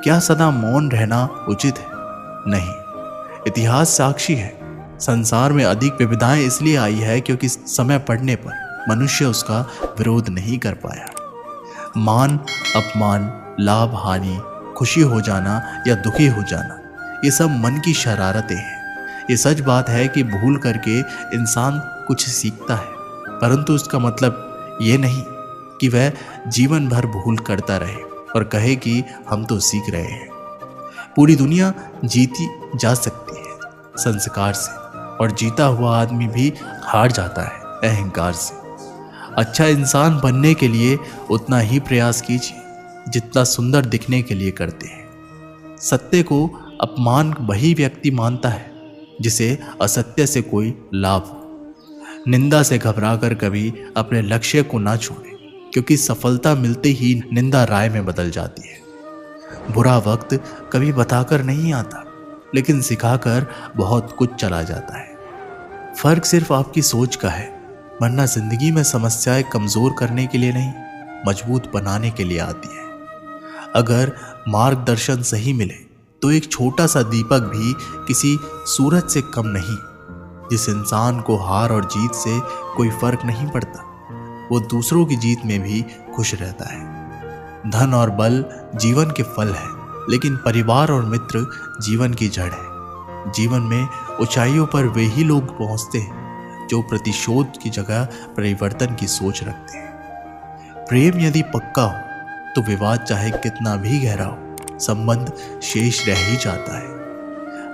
क्या सदा मौन रहना उचित है? नहीं। इतिहास साक्षी है, संसार में अधिक विविधताएं इसलिए आई है क्योंकि समय पड़ने पर मनुष्य उसका विरोध नहीं कर पाया। मान अपमान, लाभ हानि, खुशी हो जाना या दुखी हो जाना, ये सब मन की शरारतें हैं। ये सच बात है कि भूल करके इंसान कुछ सीखता है, परंतु उसका मतलब ये नहीं कि वह जीवन भर भूल करता रहे और कहे कि हम तो सीख रहे हैं। पूरी दुनिया जीती जा सकती है संस्कार से, और जीता हुआ आदमी भी हार जाता है अहंकार से। अच्छा इंसान बनने के लिए उतना ही प्रयास कीजिए जितना सुंदर दिखने के लिए करते हैं। सत्य को अपमान वही व्यक्ति मानता है जिसे असत्य से कोई लाभ हो। निंदा से घबराकर कभी अपने लक्ष्य को ना छोड़े, क्योंकि सफलता मिलते ही निंदा राय में बदल जाती है। बुरा वक्त कभी बताकर नहीं आता, लेकिन सिखाकर बहुत कुछ चला जाता है। फर्क सिर्फ आपकी सोच का है, वरना जिंदगी में समस्याएं कमजोर करने के लिए नहीं, मजबूत बनाने के लिए आती है। अगर मार्गदर्शन सही मिले तो एक छोटा सा दीपक भी किसी सूरज से कम नहीं। जिस इंसान को हार और जीत से कोई फर्क नहीं पड़ता, वो दूसरों की जीत में भी खुश रहता है। धन और बल जीवन के फल है, लेकिन परिवार और मित्र जीवन की जड़ है। जीवन में ऊंचाइयों पर वे ही लोग पहुंचते हैं जो प्रतिशोध की जगह परिवर्तन की सोच रखते हैं। प्रेम यदि पक्का हो तो विवाद चाहे कितना भी गहरा हो, संबंध शेष रह ही जाता है।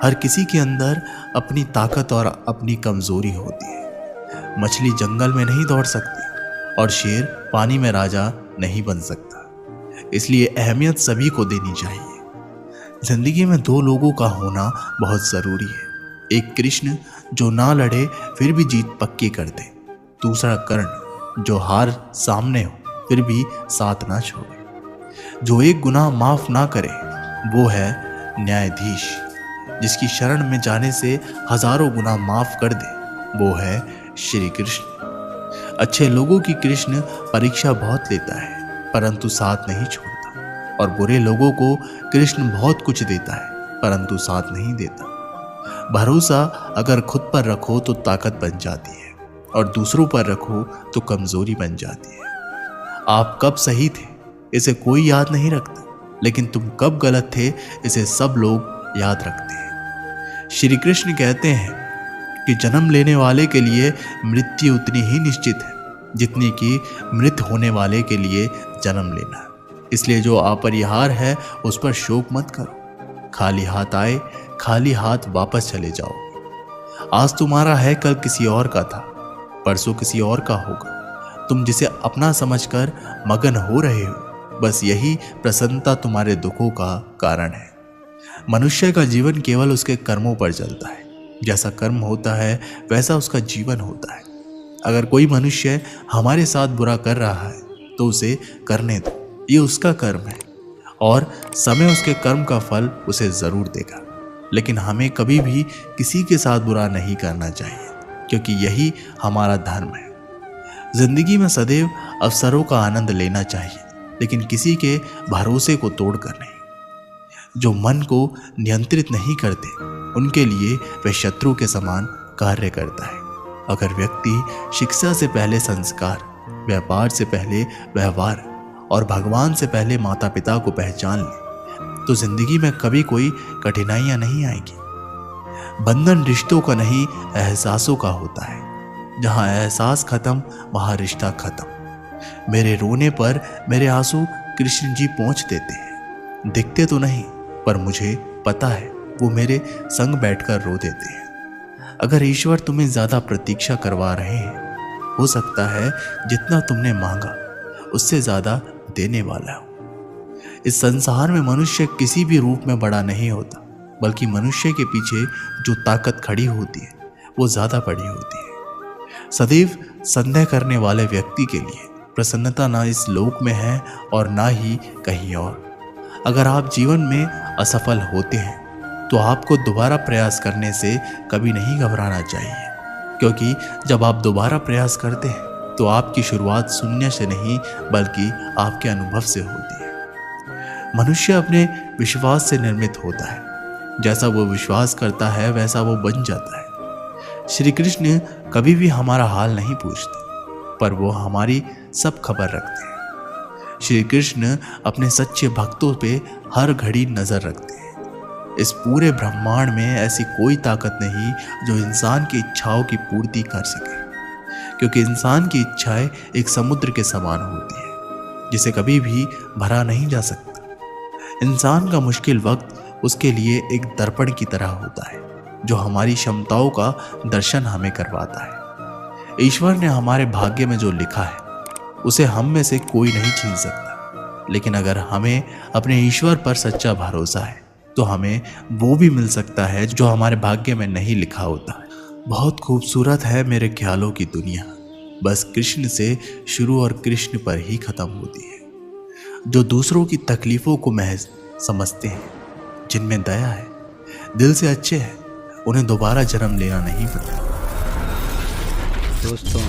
हर किसी के अंदर अपनी ताकत और अपनी कमजोरी होती है। मछली जंगल में नहीं दौड़ सकती और शेर पानी में राजा नहीं बन सकता। इसलिए अहमियत सभी को देनी चाहिए। जिंदगी में दो लोगों का होना बहुत जरूरी है। एक कृष्ण जो ना लड़े फिर भी जीत पक्की कर दे, दूसरा कर्ण जो हार सामने हो फिर भी साथ ना छोड़े। जो एक गुनाह माफ ना करे वो है न्यायाधीश। जिसकी शरण में जाने से हजारों गुनाह माफ कर दे वो है श्री कृष्ण। अच्छे लोगों की कृष्ण परीक्षा बहुत लेता है, परंतु साथ नहीं छोड़ता, और बुरे लोगों को कृष्ण बहुत कुछ देता है, परंतु साथ नहीं देता। भरोसा अगर खुद पर रखो तो ताकत बन जाती है, और दूसरों पर रखो तो कमजोरी बन जाती है। आप कब सही थे इसे कोई याद नहीं रखता, लेकिन तुम कब गलत थे इसे सब लोग याद रखते हैं। श्री कृष्ण कहते हैं कि जन्म लेने वाले के लिए मृत्यु उतनी ही निश्चित है जितनी कि मृत होने वाले के लिए जन्म लेना। इसलिए जो अपरिहार है उस पर शोक मत करो। खाली हाथ आए खाली हाथ वापस चले जाओ। आज तुम्हारा है, कल किसी और का था, परसों किसी और का होगा। तुम जिसे अपना समझकर मगन हो रहे हो, बस यही प्रसन्नता तुम्हारे दुखों का कारण है। मनुष्य का जीवन केवल उसके कर्मों पर चलता है। जैसा कर्म होता है वैसा उसका जीवन होता है। अगर कोई मनुष्य हमारे साथ बुरा कर रहा है तो उसे करने दो, ये उसका कर्म है और समय उसके कर्म का फल उसे जरूर देगा। लेकिन हमें कभी भी किसी के साथ बुरा नहीं करना चाहिए, क्योंकि यही हमारा धर्म है। जिंदगी में सदैव अवसरों का आनंद लेना चाहिए, लेकिन किसी के भरोसे को तोड़कर नहीं। जो मन को नियंत्रित नहीं करते उनके लिए वे शत्रु के समान कार्य करता है। अगर व्यक्ति शिक्षा से पहले संस्कार, व्यापार से पहले व्यवहार और भगवान से पहले माता पिता को पहचान ले तो जिंदगी में कभी कोई कठिनाइयां नहीं आएगी। बंधन रिश्तों का नहीं एहसासों का होता है। जहां एहसास खत्म वहां रिश्ता खत्म। मेरे रोने पर मेरे आंसू कृष्ण जी पहुंच देते हैं। दिखते तो नहीं, पर मुझे पता है वो मेरे संग बैठकर रो देते हैं। अगर ईश्वर तुम्हें ज्यादा प्रतीक्षा करवा रहे हैं, हो सकता है जितना तुमने मांगा उससे ज्यादा देने वाला हो। इस संसार में मनुष्य किसी भी रूप में बड़ा नहीं होता, बल्कि मनुष्य के पीछे जो ताकत खड़ी होती है वो ज्यादा बड़ी होती है। सदैव संदेह करने वाले व्यक्ति के लिए प्रसन्नता ना इस लोक में है और ना ही कहीं और। अगर आप जीवन में असफल होते हैं तो आपको दोबारा प्रयास करने से कभी नहीं घबराना चाहिए, क्योंकि जब आप दोबारा प्रयास करते हैं तो आपकी शुरुआत शून्य से नहीं बल्कि आपके अनुभव से होती है। मनुष्य अपने विश्वास से निर्मित होता है। जैसा वो विश्वास करता है वैसा वो बन जाता है। श्री कृष्ण कभी भी हमारा हाल नहीं पूछते, पर वो हमारी सब खबर रखते हैं। श्री कृष्ण अपने सच्चे भक्तों पे हर घड़ी नजर रखते हैं। इस पूरे ब्रह्मांड में ऐसी कोई ताकत नहीं जो इंसान की इच्छाओं की पूर्ति कर सके, क्योंकि इंसान की इच्छाएं एक समुद्र के समान होती है जिसे कभी भी भरा नहीं जा सकता। इंसान का मुश्किल वक्त उसके लिए एक दर्पण की तरह होता है जो हमारी क्षमताओं का दर्शन हमें करवाता है। ईश्वर ने हमारे भाग्य में जो लिखा है उसे हम में से कोई नहीं छीन सकता, लेकिन अगर हमें अपने ईश्वर पर सच्चा भरोसा है तो हमें वो भी मिल सकता है जो हमारे भाग्य में नहीं लिखा होता है। बहुत खूबसूरत है मेरे ख्यालों की दुनिया, बस कृष्ण से शुरू और कृष्ण पर ही खत्म होती है। जो दूसरों की तकलीफों को महज समझते हैं, जिनमें दया है, दिल से अच्छे हैं, उन्हें दोबारा जन्म लेना नहीं पड़ता। दोस्तों,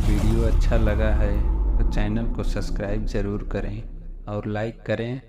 वीडियो अच्छा लगा है तो चैनल को सब्सक्राइब ज़रूर करें और लाइक करें